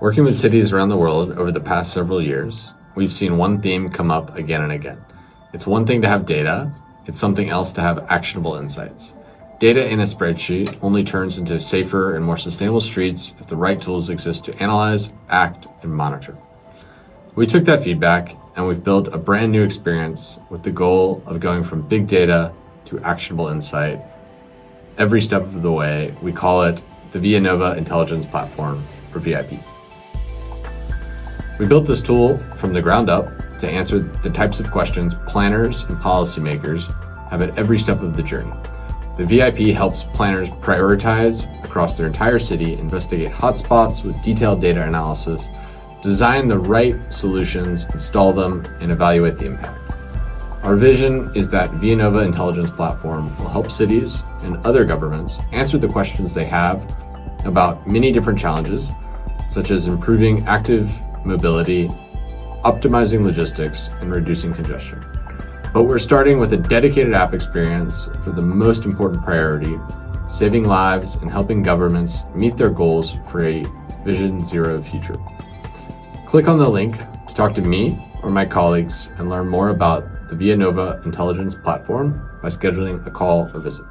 Working with cities around the world over the past several years, we've seen one theme come up again and again. It's one thing to have data, it's something else to have actionable insights. Data in a spreadsheet only turns into safer and more sustainable streets if the right tools exist to analyze, act, and monitor. We took that feedback and we've built a brand new experience with the goal of going from big data to actionable insight. Every step of the way, we call it the Vianova Intelligence Platform, or VIP. We built this tool from the ground up to answer the types of questions planners and policymakers have at every step of the journey. The VIP helps planners prioritize across their entire city, investigate hotspots with detailed data analysis, design the right solutions, install them, and evaluate the impact. Our vision is that Vianova Intelligence Platform will help cities and other governments answer the questions they have about many different challenges, such as improving active mobility, optimizing logistics, and reducing congestion. But we're starting with a dedicated app experience for the most important priority, saving lives and helping governments meet their goals for a Vision Zero future. Click on the link to talk to me or my colleagues and learn more about the Vianova Intelligence Platform by scheduling a call or visit.